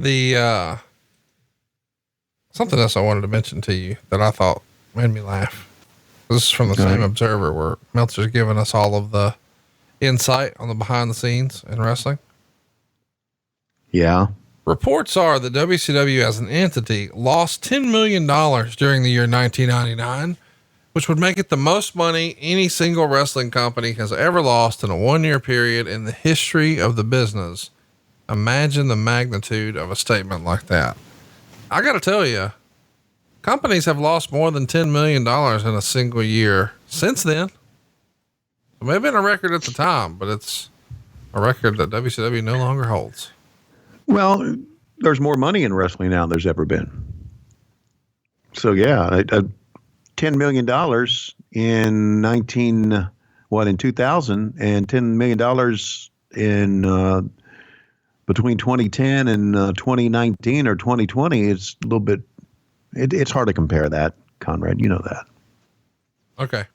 The something else I wanted to mention to you that I thought made me laugh. This is from the same Observer, where Meltzer's giving us all of the insight on the behind the scenes in wrestling. Yeah. Reports are that WCW as an entity lost $10 million during the year 1999, which would make it the most money any single wrestling company has ever lost in a 1-year period in the history of the business. Imagine the magnitude of a statement like that. I got to tell you, companies have lost more than $10 million in a single year since then. It may have been a record at the time, but it's a record that WCW no longer holds. Well, there's more money in wrestling now than there's ever been. So yeah, $10 million in 2000 and $10 million in, between 2010 and 2019 or 2020, it's a little bit, it's hard to compare that, Conrad. You know that. Okay.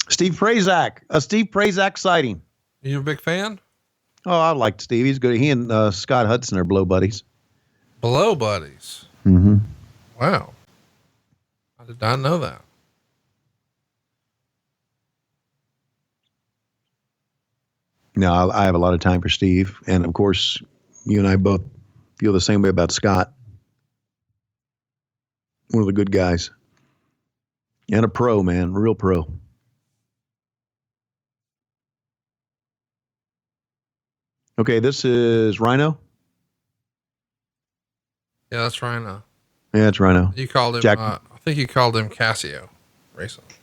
Steve Prazak sighting. You a big fan? Oh, I like Steve. He's good. He and Scott Hudson are blow buddies. Blow buddies. Mm-hmm. Wow. I did not know that. No, I have a lot of time for Steve. And of course, you and I both feel the same way about Scott. One of the good guys. And a pro, man. Real pro. Okay, this is Rhino. Yeah, that's Rhino. Yeah, it's Rhino. You called him, Jack. I think you called him Casio recently.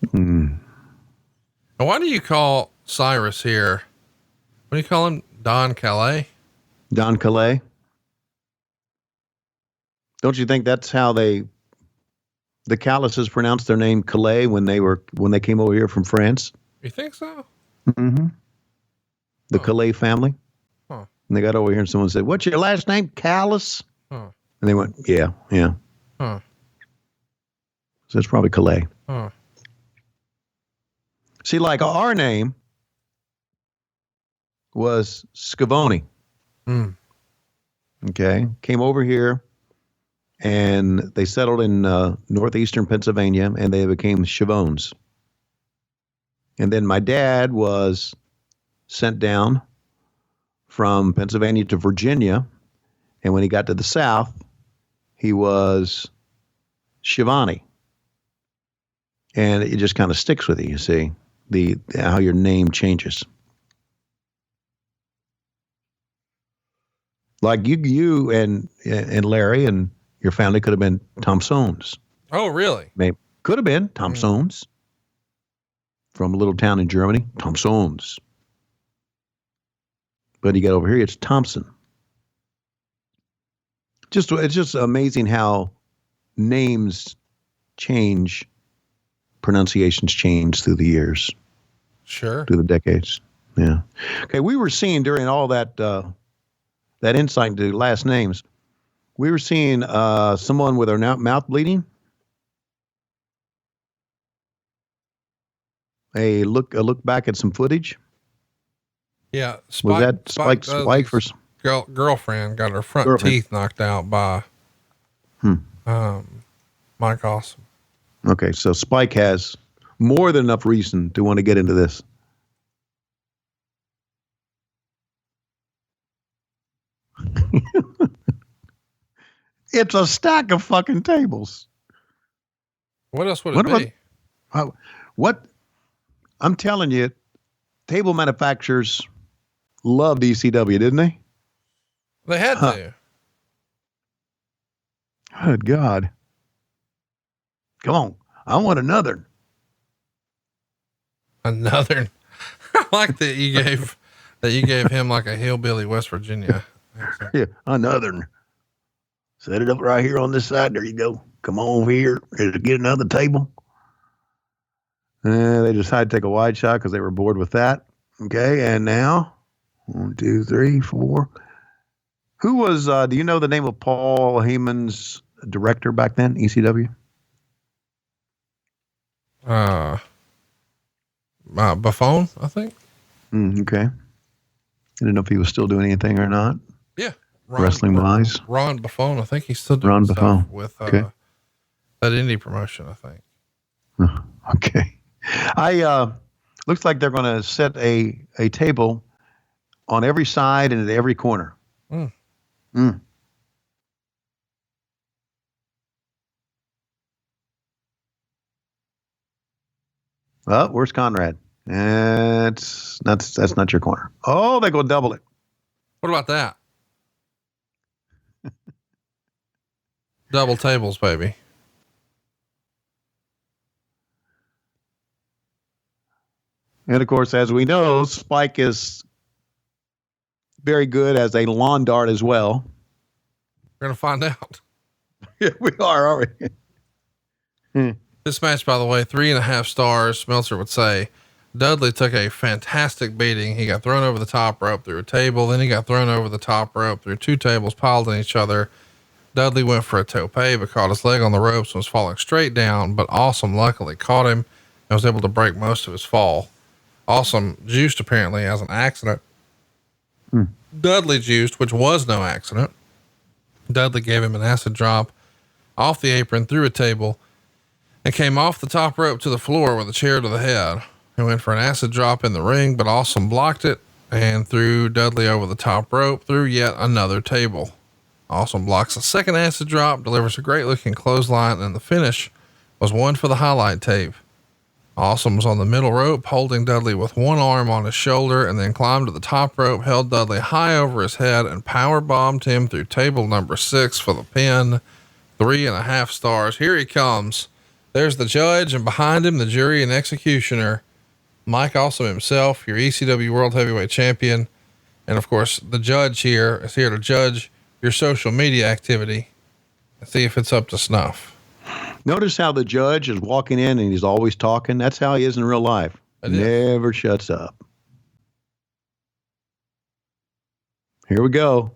Mm. Now, why do you call Cyrus here? What do you call him? Don Calais? Don Calais. Don't you think that's how the Callises pronounced their name Calais when they came over here from France? You think so? Mm-hmm. The Calais family. Huh. And they got over here and someone said, "What's your last name? Callis?" Huh. And they went, yeah. Huh. So it's probably Calais. Huh. See, like our name was Schiavone. Mm. Okay. Came over here and they settled in northeastern Pennsylvania and they became Schiavones. And then my dad was sent down from Pennsylvania to Virginia. And when he got to the South, he was Schiavone. And it just kind of sticks with you see, how your name changes. Like you and Larry and your family could have been Thompsons. Oh, really? Maybe could have been Thompsons from a little town in Germany. Thompsons. But you get over here, it's Thompson. It's just amazing how names change, pronunciations change through the years. Sure. Through the decades. Yeah. Okay. We were seeing during all that insight into last names, we were seeing someone with their mouth bleeding. A look back at some footage. Yeah. Was that Spike or girlfriend got her front teeth knocked out by Mike Awesome. Okay, so Spike has more than enough reason to want to get into this. It's a stack of fucking tables. What else would it be? What? I'm telling you, table manufacturers loved ECW, didn't they? They had to. Good God. Come on. I want another. Another. I like that you gave him like a hillbilly West Virginia. Yeah, another. Set it up right here on this side. There you go. Come on over here. Get another table. They decided to take a wide shot because they were bored with that. Okay, and now 1, 2, 3, 4. Who was? Do you know the name of Paul Heyman's director back then? ECW. Buffon, I think. Okay. I didn't know if he was still doing anything or not. Yeah. Wrestling-wise. Ron Buffon, I think he's still doing Ron stuff Buffon. with Okay. that indie promotion, I think. Okay. Looks like they're going to set a table on every side and at every corner. Mm. Well, where's Conrad? That's not your corner. Oh, they go double it. What about that? Double tables, baby. And of course, as we know, Spike is very good as a lawn dart as well. We're going to find out. Yeah, we are, aren't we? This match, by the way, 3.5 stars. Meltzer would say Dudley took a fantastic beating. He got thrown over the top rope through a table. Then he got thrown over the top rope through 2 tables piled on each other. Dudley went for a tope, but caught his leg on the ropes and was falling straight down. But Awesome luckily caught him and was able to break most of his fall. Awesome juiced apparently as an accident. Dudley juiced, which was no accident. Dudley gave him an acid drop off the apron through a table and came off the top rope to the floor with a chair to the head. He went for an acid drop in the ring, but Awesome blocked it and threw Dudley over the top rope through yet another table. Awesome blocks a second acid drop, delivers a great looking clothesline, and the finish was one for the highlight tape. Awesome was on the middle rope, holding Dudley with one arm on his shoulder, and then climbed to the top rope, held Dudley high over his head, and power bombed him through table number 6 for the pin. 3.5 stars. Here he comes. There's the judge, and behind him, the jury and executioner, Mike Awesome himself, your ECW World Heavyweight Champion. And of course, the judge here is here to judge your social media activity and see if it's up to snuff. Notice how the judge is walking in and he's always talking. That's how he is in real life. Never shuts up. Here we go.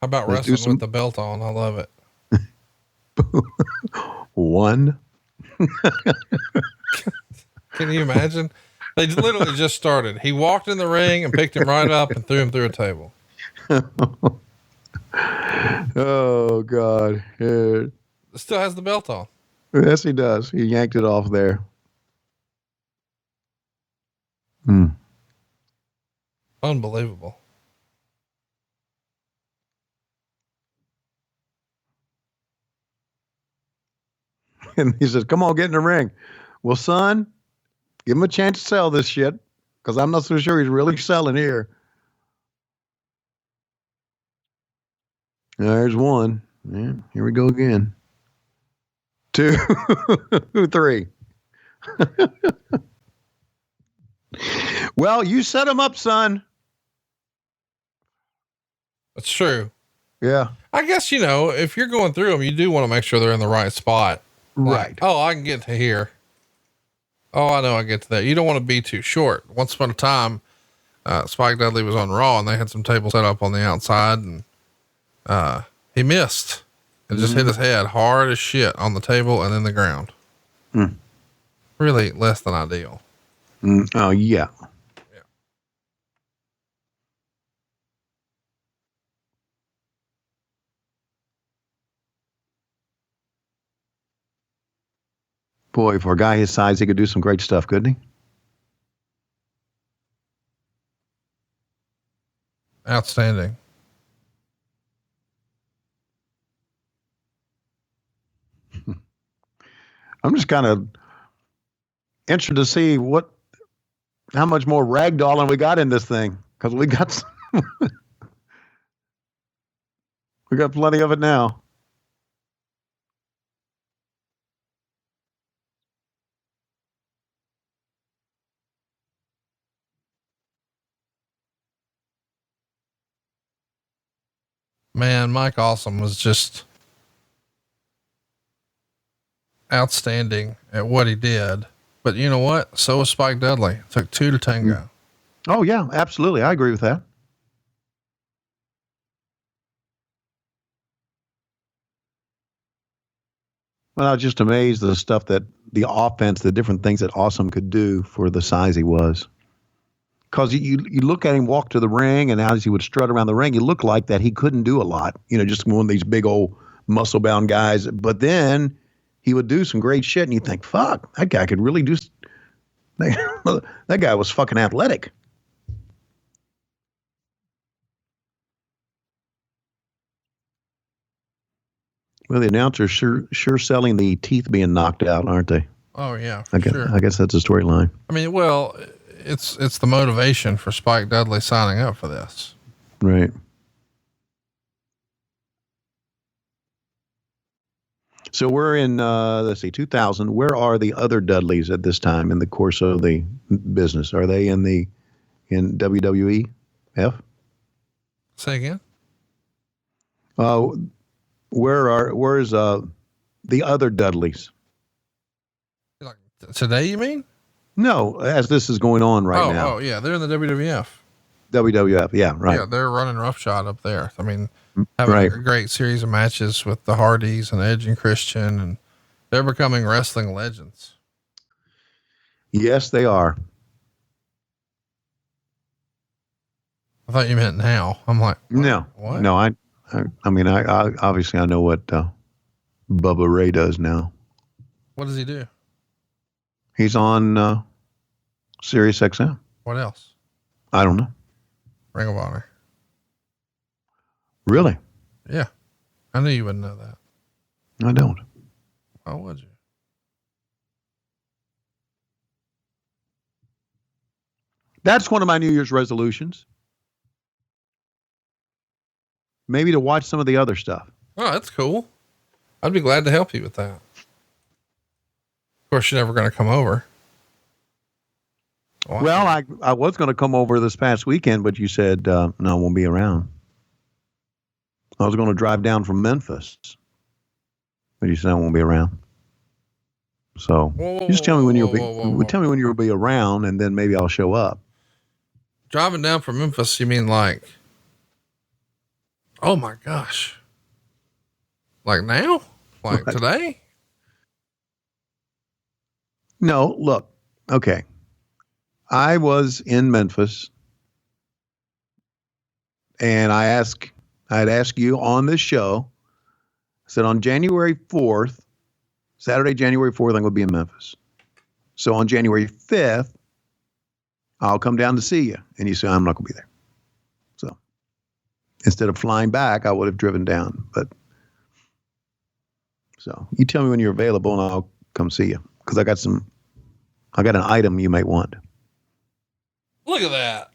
How about wrestling with the belt on? I love it. 1. Can you imagine? They literally just started. He walked in the ring and picked him right up and threw him through a table. Oh God. Yeah. Still has the belt on. Yes, he does. He yanked it off there. Unbelievable. And he says, come on, get in the ring. Well, son, give him a chance to sell this shit, because I'm not so sure he's really selling here. There's 1. Yeah, here we go again. 2, 3. Well, you set him up, son. That's true. Yeah. I guess, if you're going through them, you do want to make sure they're in the right spot. Right. Like, oh, I can get to here. Oh, I know I get to that. You don't want to be too short. Once upon a time, Spike Dudley was on Raw and they had some tables set up on the outside, and he missed and just hit his head hard as shit on the table and then the ground. Really less than ideal. Oh, yeah. Boy, for a guy his size, he could do some great stuff, couldn't he? Outstanding. I'm just kind of interested to see how much more ragdolling we got in this thing, because we got we got plenty of it now. Man, Mike Awesome was just outstanding at what he did. But you know what? So was Spike Dudley. It took 2 to tango. Oh yeah, absolutely. I agree with that. Well, I was just amazed at the stuff that the offense, the different things that Awesome could do for the size he was. Because you look at him walk to the ring, and as he would strut around the ring, he looked like that he couldn't do a lot. Just one of these big old muscle-bound guys. But then he would do some great shit, and you think, fuck, that guy could really do. That guy was fucking athletic. Well, the announcers sure selling the teeth being knocked out, aren't they? Oh yeah, I guess that's a storyline. I mean, well, it's the motivation for Spike Dudley signing up for this. Right. So we're in, let's see, 2000. Where are the other Dudleys at this time in the course of the business? Are they in WWE? Say again? Where's the other Dudleys? Like today, you mean? No, as this is going on right now. Oh yeah, they're in the WWF. WWF, yeah, right. Yeah, they're running roughshod up there. I mean, having a great series of matches with the Hardys and Edge and Christian, and they're becoming wrestling legends. Yes, they are. I thought you meant now. I'm like, what? No, I mean, I obviously I know what Bubba Ray does now. What does he do? He's on Sirius XM. What else? I don't know. Ring of Honor. Really? Yeah. I knew you wouldn't know that. I don't. Why would you? That's one of my New Year's resolutions. Maybe to watch some of the other stuff. Oh, that's cool. I'd be glad to help you with that. Of course, you're never going to come over. Well, I was going to come over this past weekend, but you said, no, I won't be around. I was going to drive down from Memphis, but you said I won't be around. So just tell me when you'll be around, and then maybe I'll show up. Driving down from Memphis, you mean like, oh my gosh. Like now? Like today? No, look. Okay. I was in Memphis and I'd ask you on this show, I said on January 4th, Saturday, January 4th, I'm going to be in Memphis. So on January 5th, I'll come down to see you. And you say, I'm not going to be there. So instead of flying back, I would have driven down. But so you tell me when you're available and I'll come see you. Because I got an item you might want. Look at that.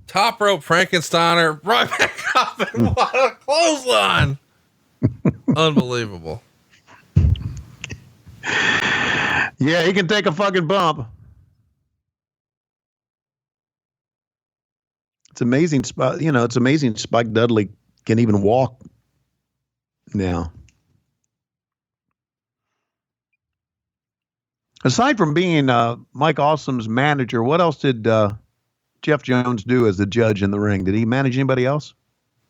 Top rope Frankensteiner right back up and what a clothesline. Unbelievable. Yeah, he can take a fucking bump. It's amazing. It's amazing Spike Dudley can even walk now. Aside from being Mike Awesome's manager, what else did Jeff Jones do as the judge in the ring? Did he manage anybody else?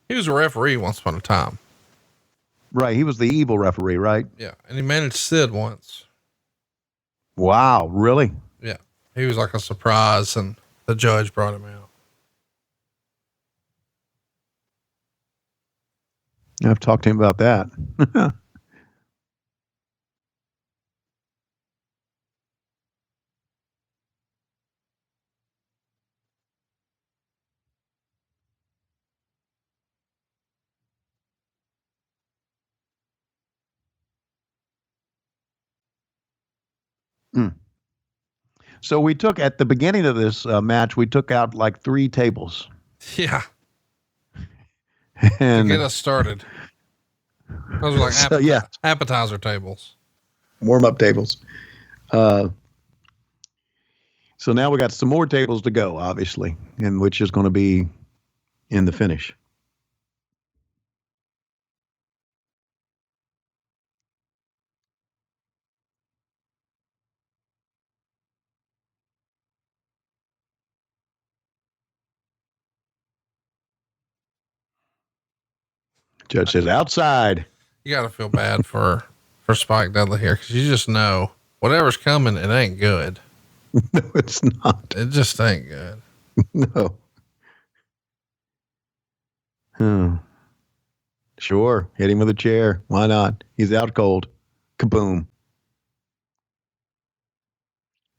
He was a referee once upon a time. Right. He was the evil referee, right? Yeah. And he managed Sid once. Wow. Really? Yeah. He was like a surprise and the judge brought him out. I've talked to him about that. So we took at the beginning of this match, we took out like 3 tables. Yeah. And to get us started. Those are like appetizer tables. Warm up tables. So now we got some more tables to go, obviously, and which is going to be in the finish. Judge says outside. You got to feel bad for Spike Dudley here. Cause you just know whatever's coming, it ain't good. No, it's not. It just ain't good. No. Hmm. Sure. Hit him with a chair. Why not? He's out cold. Kaboom.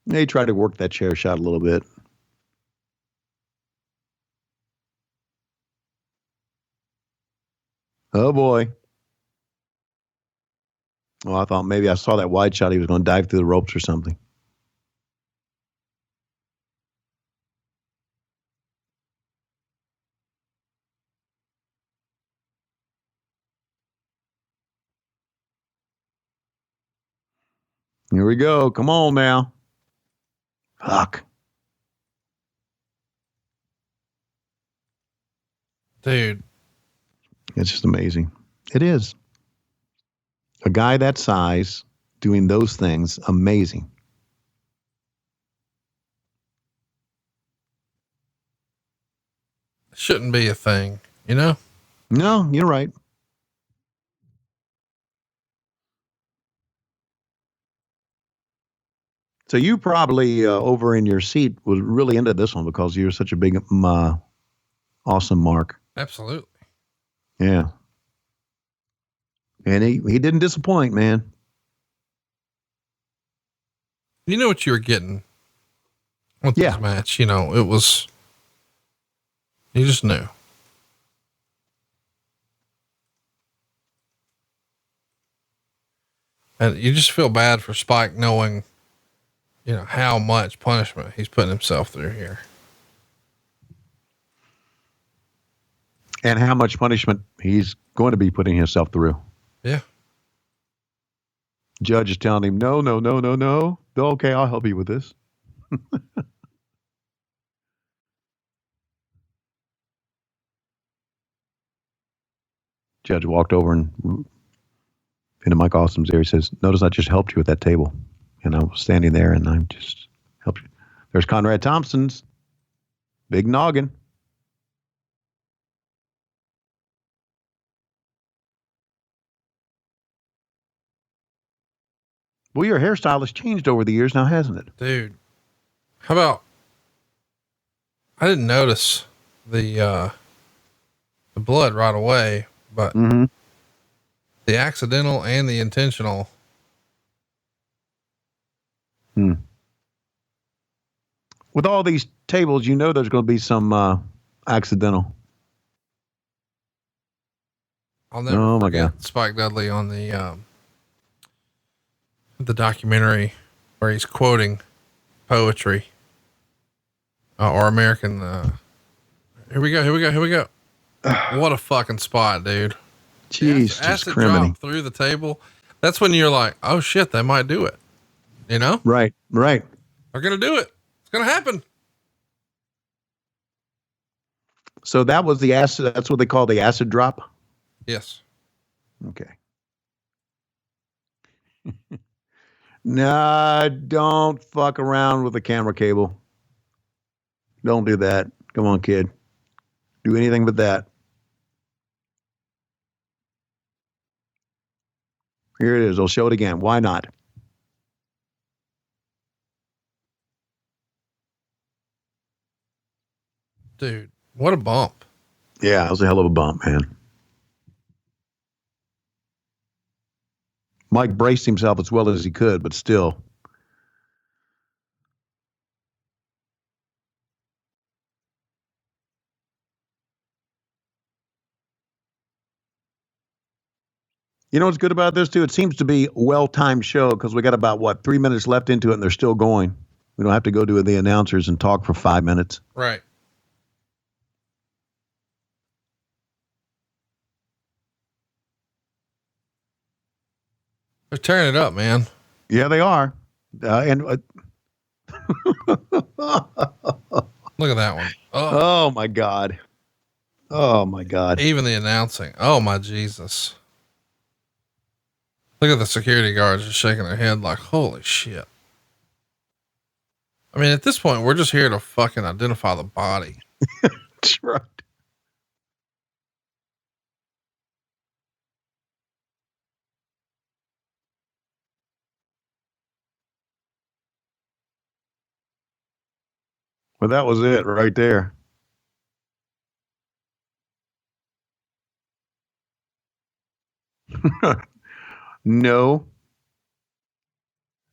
They tried to work that chair shot a little bit. Oh boy. Oh, I thought maybe I saw that wide shot. He was going to dive through the ropes or something. Here we go. Come on now. Fuck. Dude. It's just amazing. It is. A guy that size doing those things, amazing. Shouldn't be a thing, you know? No, you're right. So you probably over in your seat was really into this one because you're such a big, awesome Mark. Absolutely. Yeah. And he didn't disappoint, man. You know what you were getting with Yeah. this match. You know, it was, you just knew. And you just feel bad for Spike knowing, you know, how much punishment he's putting himself through here. And how much punishment he's going to be putting himself through. Yeah. Judge is telling him, no, no, no, no, no. Okay, I'll help you with this. Judge walked over and into Mike Awesome's ear. He says, notice I just helped you with that table. And I was standing there and I just helped you. There's Conrad Thompson's big noggin. Well, your hairstyle has changed over the years now, hasn't it? Dude, how about, I didn't notice the blood right away, but the accidental and the intentional. With all these tables, you know there's going to be some accidental. I'll never forget Spike Dudley on the documentary where he's quoting poetry or American. Here we go. What a fucking spot, dude. Jeez, acid drop through the table. That's when you're like, oh shit, they might do it. You know? Right. They're going to do it. It's going to happen. So that was the acid. That's what they call the acid drop. Yes. Okay. Nah, don't fuck around with the camera cable. Don't do that. Come on, kid. Do anything but that. Here it is. I'll show it again. Why not? Dude, what a bump. Yeah, it was a hell of a bump, man. Mike braced himself as well as he could, but still. You know what's good about this, too? It seems to be a well-timed show because we got about, 3 minutes left into it and they're still going. We don't have to go to the announcers and talk for 5 minutes. Right. They're tearing it up, man. Yeah, they are. Look at that one. Oh my God. Oh my God. Even the announcing. Oh my Jesus. Look at the security guards just shaking their head like, holy shit. I mean, at this point, we're just here to fucking identify the body. That's right. Well, that was it right there. No.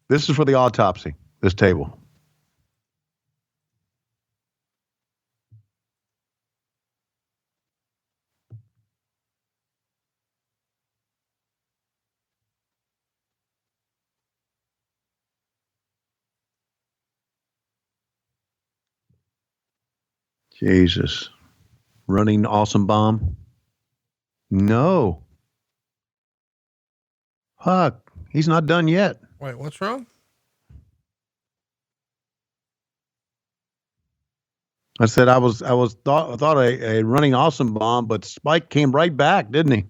This is for the autopsy, this table. Jesus. Running awesome bomb? No. Huck, he's not done yet. Wait, what's wrong? I said I thought a running awesome bomb, but Spike came right back, didn't he?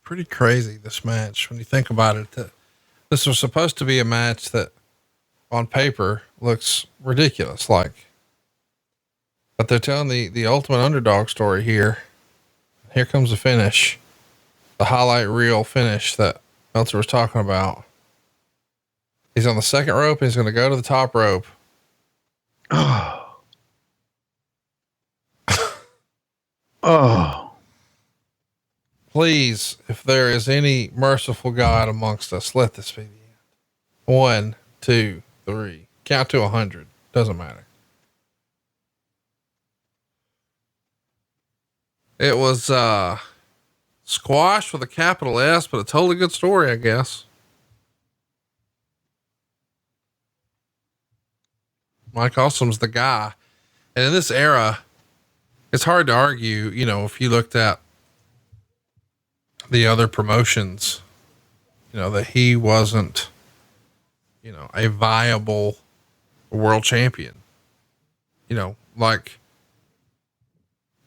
Pretty crazy, this match, when you think about it. This was supposed to be a match that on paper looks ridiculous, but they're telling the ultimate underdog story here. Here comes the finish, the highlight reel finish that Meltzer was talking about. He's on the second rope and he's going to go to the top rope. Oh. Oh. Please, if there is any merciful God amongst us, let this be the end. 1, 2, 3. Count to 100. Doesn't matter. It was squash with a capital S, but a totally good story, I guess. Mike Awesome's the guy. And in this era, it's hard to argue, if you looked at the other promotions, that he wasn't, a viable world champion. Like,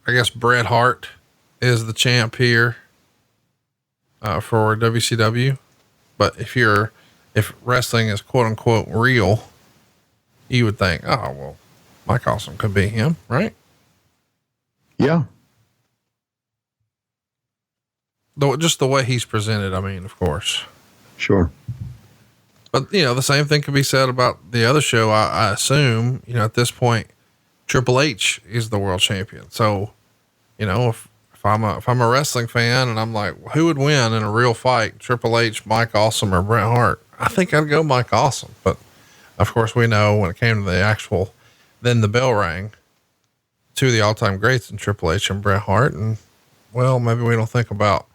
I guess Bret Hart is the champ here for WCW. But if wrestling is quote unquote real, you would think, oh, well, Mike Awesome could be him, right? Yeah. Just the way he's presented. I mean, of course. Sure. But the same thing could be said about the other show. I assume, at this point, Triple H is the world champion. So, if I'm a wrestling fan and I'm like, who would win in a real fight? Triple H, Mike Awesome, or Bret Hart? I think I'd go Mike Awesome. But of course we know when it came to the actual, then the bell rang, two of the all-time greats in Triple H and Bret Hart. And well, maybe we don't think about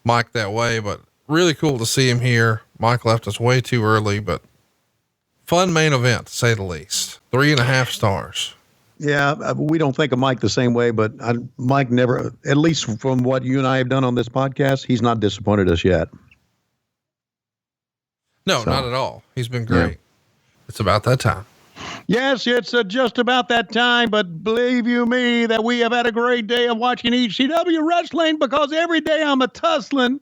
Mike that way, but really cool to see him here. Mike left us way too early, but fun main event to say the least. 3.5 stars. Yeah, we don't think of Mike the same way, but Mike never, at least from what you and I have done on this podcast, he's not disappointed us yet. No, not at all. He's been great. Yeah. It's about that time. Yes, it's just about that time, but believe you me that we have had a great day of watching ECW wrestling, because every day I'm a tussling.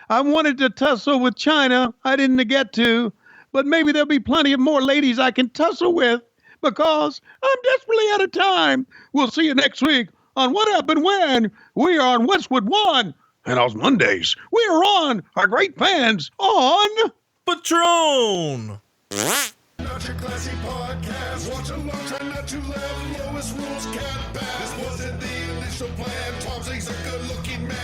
I wanted to tussle with China. I didn't get to, but maybe there'll be plenty of more ladies I can tussle with, because I'm desperately out of time. We'll see you next week on What Happened When. We are on Westwood One, and on Mondays we are on our great fans on Patron. Not your classy podcast. Watch along, try not to laugh. Lowest rules can't pass. This wasn't the initial plan. Tom Zig's a good-looking man.